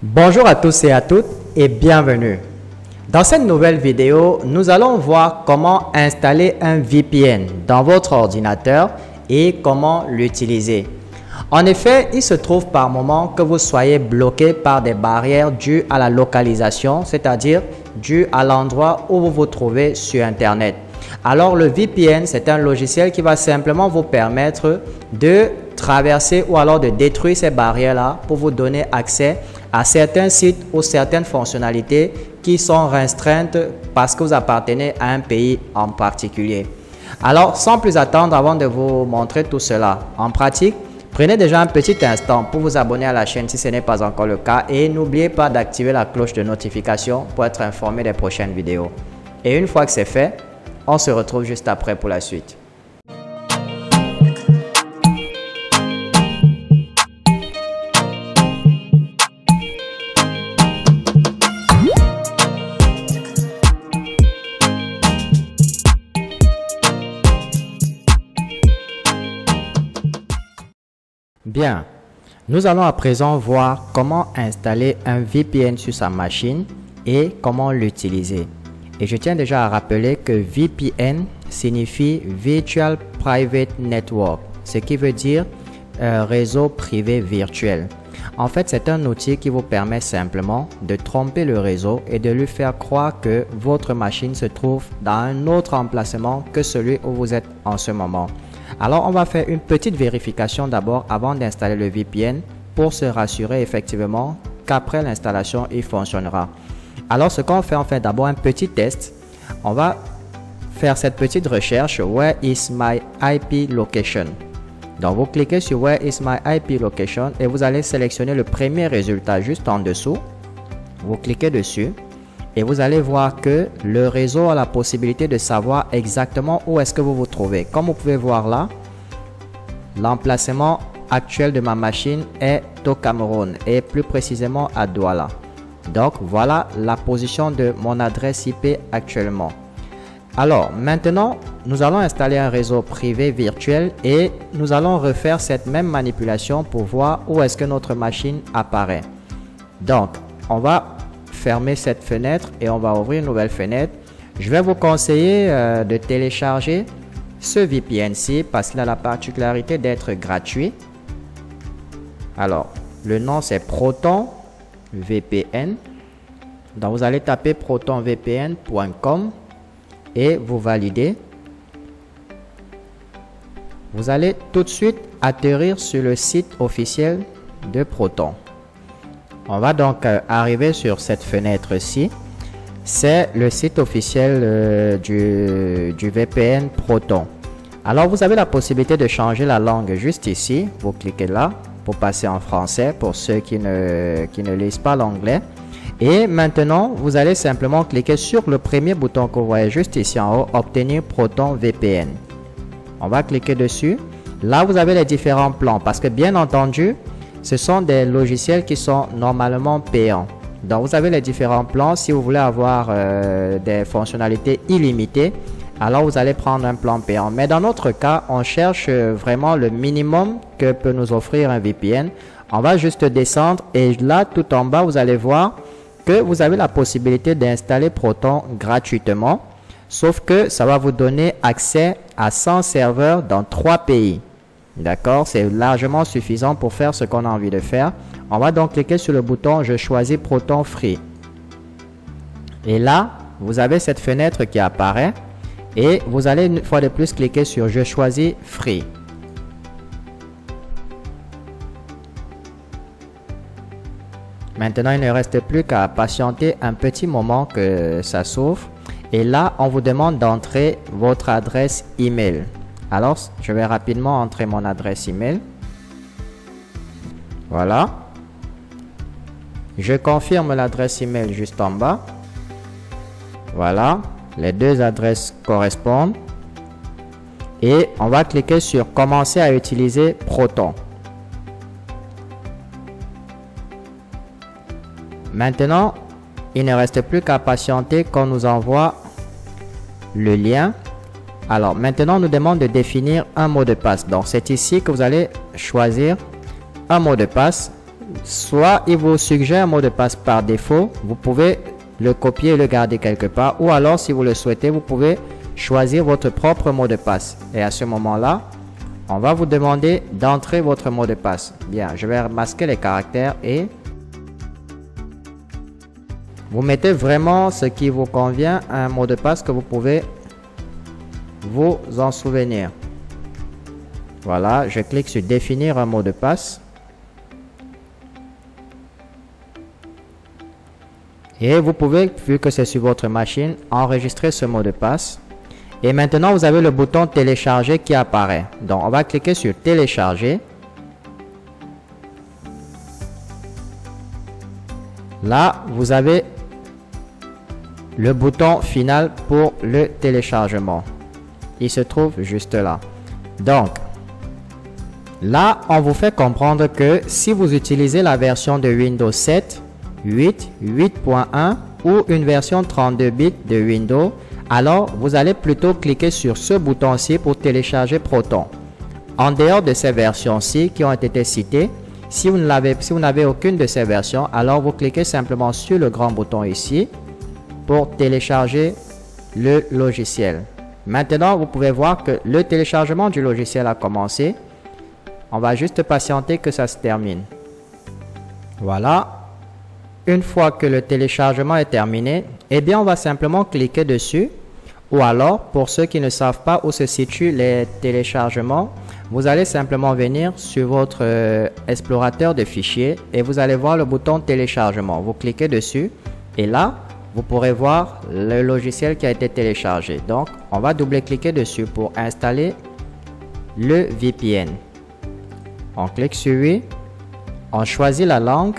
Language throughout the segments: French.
Bonjour à tous et à toutes et bienvenue. Dans cette nouvelle vidéo, nous allons voir comment installer un VPN dans votre ordinateur et comment l'utiliser. En effet, il se trouve par moment que vous soyez bloqué par des barrières dues à la localisation, c'est-à-dire dues à l'endroit où vous vous trouvez sur Internet. Alors le VPN, c'est un logiciel qui va simplement vous permettre de traverser ou alors de détruire ces barrières-là pour vous donner accès à certains sites ou certaines fonctionnalités qui sont restreintes parce que vous appartenez à un pays en particulier. Alors, sans plus attendre, avant de vous montrer tout cela en pratique, prenez déjà un petit instant pour vous abonner à la chaîne si ce n'est pas encore le cas et n'oubliez pas d'activer la cloche de notification pour être informé des prochaines vidéos. Et une fois que c'est fait, on se retrouve juste après pour la suite. Bien, nous allons à présent voir comment installer un VPN sur sa machine et comment l'utiliser. Et je tiens déjà à rappeler que VPN signifie Virtual Private Network, ce qui veut dire réseau privé virtuel. En fait, c'est un outil qui vous permet simplement de tromper le réseau et de lui faire croire que votre machine se trouve dans un autre emplacement que celui où vous êtes en ce moment. Alors, on va faire une petite vérification d'abord avant d'installer le VPN pour se rassurer effectivement qu'après l'installation, il fonctionnera. Alors, ce qu'on fait, on fait d'abord un petit test. On va faire cette petite recherche « Where is my IP location ?» Donc, vous cliquez sur « Where is my IP location » et vous allez sélectionner le premier résultat juste en dessous. Vous cliquez dessus et vous allez voir que le réseau a la possibilité de savoir exactement où est-ce que vous vous trouvez. Comme vous pouvez voir là, l'emplacement actuel de ma machine est au Cameroun et plus précisément à Douala. Donc voilà la position de mon adresse IP actuellement. Alors maintenant, nous allons installer un réseau privé virtuel et nous allons refaire cette même manipulation pour voir où est-ce que notre machine apparaît. Donc on va fermer cette fenêtre et on va ouvrir une nouvelle fenêtre. Je vais vous conseiller de télécharger ce VPN-ci parce qu'il a la particularité d'être gratuit. Alors, le nom c'est Proton VPN. Donc, vous allez taper protonvpn.com et vous validez. Vous allez tout de suite atterrir sur le site officiel de Proton. On va donc arriver sur cette fenêtre-ci. C'est le site officiel du VPN Proton. Alors, vous avez la possibilité de changer la langue juste ici. Vous cliquez là pour passer en français pour ceux qui ne lisent pas l'anglais. Et maintenant, vous allez simplement cliquer sur le premier bouton que vous voyez juste ici en haut, Obtenir Proton VPN. On va cliquer dessus. Là, vous avez les différents plans parce que bien entendu, ce sont des logiciels qui sont normalement payants. Donc, vous avez les différents plans. Si vous voulez avoir des fonctionnalités illimitées, alors vous allez prendre un plan payant. Mais dans notre cas, on cherche vraiment le minimum que peut nous offrir un VPN. On va juste descendre et là, tout en bas, vous allez voir que vous avez la possibilité d'installer Proton gratuitement. Sauf que ça va vous donner accès à 100 serveurs dans 3 pays. D'accord, c'est largement suffisant pour faire ce qu'on a envie de faire. On va donc cliquer sur le bouton « Je choisis Proton Free ». Et là, vous avez cette fenêtre qui apparaît. Et vous allez une fois de plus cliquer sur « Je choisis Free ». Maintenant, il ne reste plus qu'à patienter un petit moment que ça s'ouvre. Et là, on vous demande d'entrer votre adresse email. Alors, je vais rapidement entrer mon adresse email. Voilà. Je confirme l'adresse email juste en bas. Voilà. Les deux adresses correspondent. Et on va cliquer sur « Commencer à utiliser Proton ». Maintenant, il ne reste plus qu'à patienter qu'on nous envoie le lien. Alors, maintenant, on nous demande de définir un mot de passe. Donc, c'est ici que vous allez choisir un mot de passe. soit il vous suggère un mot de passe par défaut, vous pouvez le copier et le garder quelque part, ou alors si vous le souhaitez, vous pouvez choisir votre propre mot de passe. Et à ce moment-là, on va vous demander d'entrer votre mot de passe. Bien, je vais masquer les caractères et vous mettez vraiment ce qui vous convient, un mot de passe que vous pouvez vous en souvenir. Voilà, je clique sur définir un mot de passe. Et vous pouvez, vu que c'est sur votre machine, enregistrer ce mot de passe. Et maintenant, vous avez le bouton télécharger qui apparaît. Donc, on va cliquer sur télécharger. Là, vous avez le bouton final pour le téléchargement. Il se trouve juste là. Donc, là, on vous fait comprendre que si vous utilisez la version de Windows 7, 8, 8.1 ou une version 32 bits de Windows, alors vous allez plutôt cliquer sur ce bouton-ci pour télécharger Proton. En dehors de ces versions-ci qui ont été citées, si vous n'avez aucune de ces versions, alors vous cliquez simplement sur le grand bouton ici pour télécharger le logiciel. Maintenant, vous pouvez voir que le téléchargement du logiciel a commencé. On va juste patienter que ça se termine. Voilà. Une fois que le téléchargement est terminé, eh bien, on va simplement cliquer dessus. Ou alors, pour ceux qui ne savent pas où se situent les téléchargements, vous allez simplement venir sur votre explorateur de fichiers et vous allez voir le bouton téléchargement. Vous cliquez dessus et là, vous pourrez voir le logiciel qui a été téléchargé. Donc, on va double-cliquer dessus pour installer le VPN. On clique sur oui, on choisit la langue.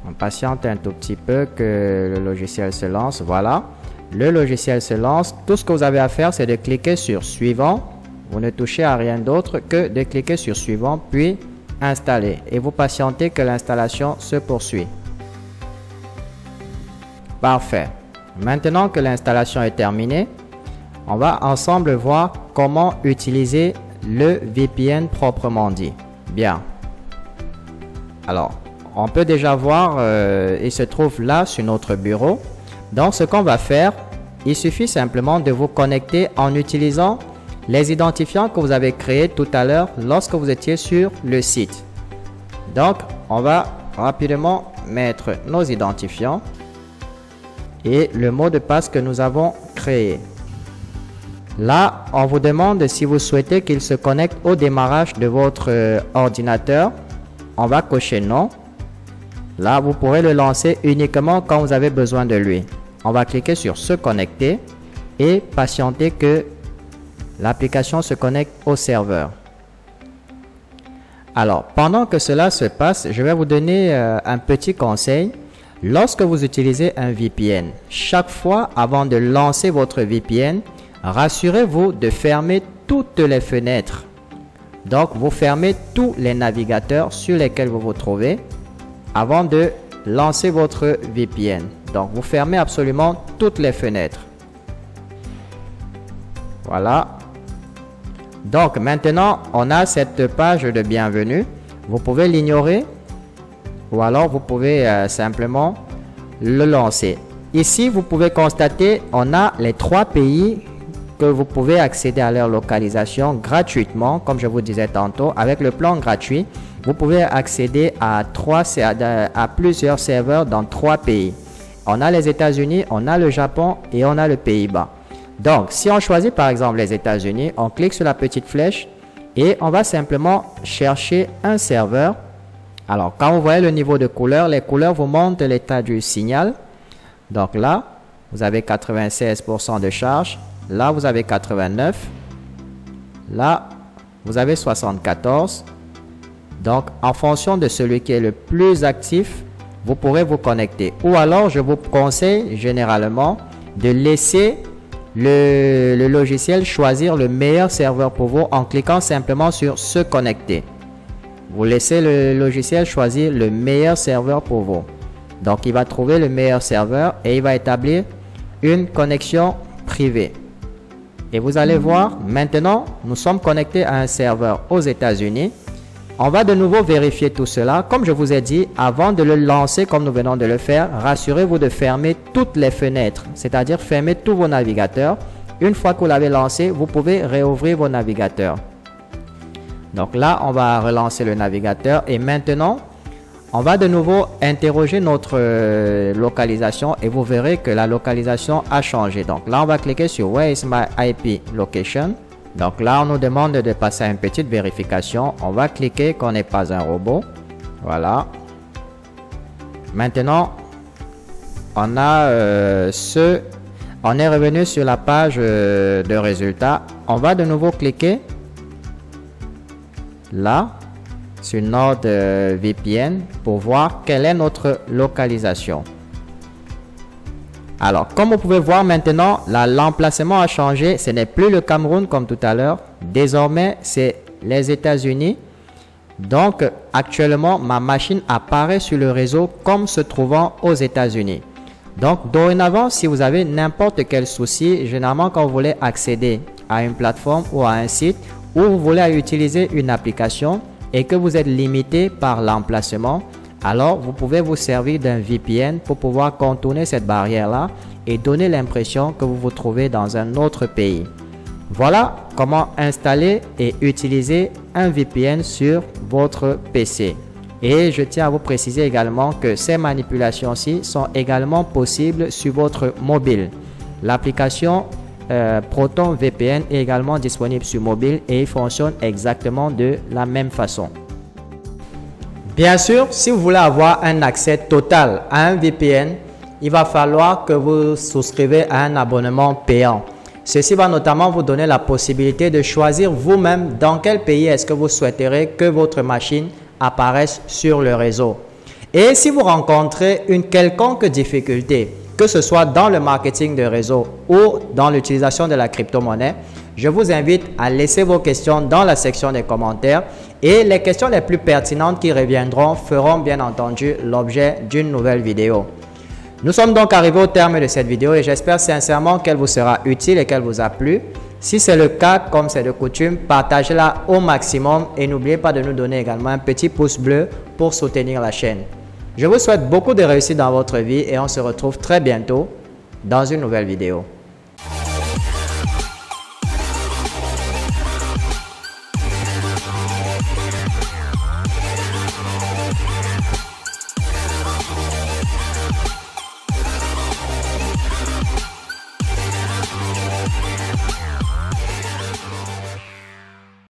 On patiente un tout petit peu que le logiciel se lance. Voilà, le logiciel se lance. Tout ce que vous avez à faire, c'est de cliquer sur suivant. Vous ne touchez à rien d'autre que de cliquer sur suivant, puis installer. Et vous patientez que l'installation se poursuit. Parfait. Maintenant que l'installation est terminée, on va ensemble voir comment utiliser le VPN proprement dit. Bien. Alors, on peut déjà voir, il se trouve là sur notre bureau. Donc, ce qu'on va faire, il suffit simplement de vous connecter en utilisant les identifiants que vous avez créés tout à l'heure lorsque vous étiez sur le site. Donc, on va rapidement mettre nos identifiants et le mot de passe que nous avons créé. Là, on vous demande si vous souhaitez qu'il se connecte au démarrage de votre ordinateur. On va cocher non. Là, vous pourrez le lancer uniquement quand vous avez besoin de lui. On va cliquer sur se connecter et patienter que l'application se connecte au serveur. Alors, pendant que cela se passe, je vais vous donner un petit conseil. Lorsque vous utilisez un VPN, chaque fois avant de lancer votre VPN, rassurez-vous de fermer toutes les fenêtres. Donc, vous fermez tous les navigateurs sur lesquels vous vous trouvez avant de lancer votre VPN. Donc, vous fermez absolument toutes les fenêtres. Voilà. Donc, maintenant, on a cette page de bienvenue. Vous pouvez l'ignorer ou alors vous pouvez simplement le lancer. Ici, vous pouvez constater, on a les 3 pays que vous pouvez accéder à leur localisation gratuitement, comme je vous disais tantôt. Avec le plan gratuit, vous pouvez accéder à plusieurs serveurs dans 3 pays. On a les États-Unis, on a le Japon et on a le Pays-Bas. Donc, si on choisit par exemple les États-Unis, on clique sur la petite flèche et on va simplement chercher un serveur. Alors, quand vous voyez le niveau de couleur, les couleurs vous montrent l'état du signal. Donc là, vous avez 96% de charge. Là, vous avez 89. Là, vous avez 74. Donc, en fonction de celui qui est le plus actif, vous pourrez vous connecter. Ou alors, je vous conseille généralement de laisser le logiciel choisir le meilleur serveur pour vous en cliquant simplement sur se connecter. Vous laissez le logiciel choisir le meilleur serveur pour vous. Donc, il va trouver le meilleur serveur et il va établir une connexion privée. Et vous allez voir, maintenant, nous sommes connectés à un serveur aux États-Unis. on va de nouveau vérifier tout cela. Comme je vous ai dit, avant de le lancer comme nous venons de le faire, rassurez-vous de fermer toutes les fenêtres, c'est-à-dire fermer tous vos navigateurs. Une fois que vous l'avez lancé, vous pouvez réouvrir vos navigateurs. Donc là, on va relancer le navigateur et maintenant, on va de nouveau interroger notre localisation et vous verrez que la localisation a changé. Donc là, on va cliquer sur Where is my IP location. Donc là, on nous demande de passer à une petite vérification. On va cliquer qu'on n'est pas un robot. Voilà. Maintenant, on a on est revenu sur la page de résultats. On va de nouveau cliquer là sur NordVPN pour voir quelle est notre localisation. Alors, comme vous pouvez voir maintenant, l'emplacement a changé. Ce n'est plus le Cameroun comme tout à l'heure. Désormais, c'est les États-Unis. Donc, actuellement, ma machine apparaît sur le réseau comme se trouvant aux États-Unis. Donc, dorénavant, si vous avez n'importe quel souci, généralement quand vous voulez accéder à une plateforme ou à un site, ou vous voulez utiliser une application et que vous êtes limité par l'emplacement, alors vous pouvez vous servir d'un VPN pour pouvoir contourner cette barrière-là et donner l'impression que vous vous trouvez dans un autre pays. Voilà comment installer et utiliser un VPN sur votre PC. Et je tiens à vous préciser également que ces manipulations-ci sont également possibles sur votre mobile. L'application Proton VPN est également disponible sur mobile et il fonctionne exactement de la même façon. Bien sûr, si vous voulez avoir un accès total à un VPN, il va falloir que vous souscrivez à un abonnement payant. Ceci va notamment vous donner la possibilité de choisir vous-même dans quel pays est-ce que vous souhaiterez que votre machine apparaisse sur le réseau. Et si vous rencontrez une quelconque difficulté, que ce soit dans le marketing de réseau ou dans l'utilisation de la crypto-monnaie, je vous invite à laisser vos questions dans la section des commentaires et les questions les plus pertinentes qui reviendront feront bien entendu l'objet d'une nouvelle vidéo. Nous sommes donc arrivés au terme de cette vidéo et j'espère sincèrement qu'elle vous sera utile et qu'elle vous a plu. Si c'est le cas, comme c'est de coutume, partagez-la au maximum et n'oubliez pas de nous donner également un petit pouce bleu pour soutenir la chaîne. Je vous souhaite beaucoup de réussite dans votre vie et on se retrouve très bientôt dans une nouvelle vidéo.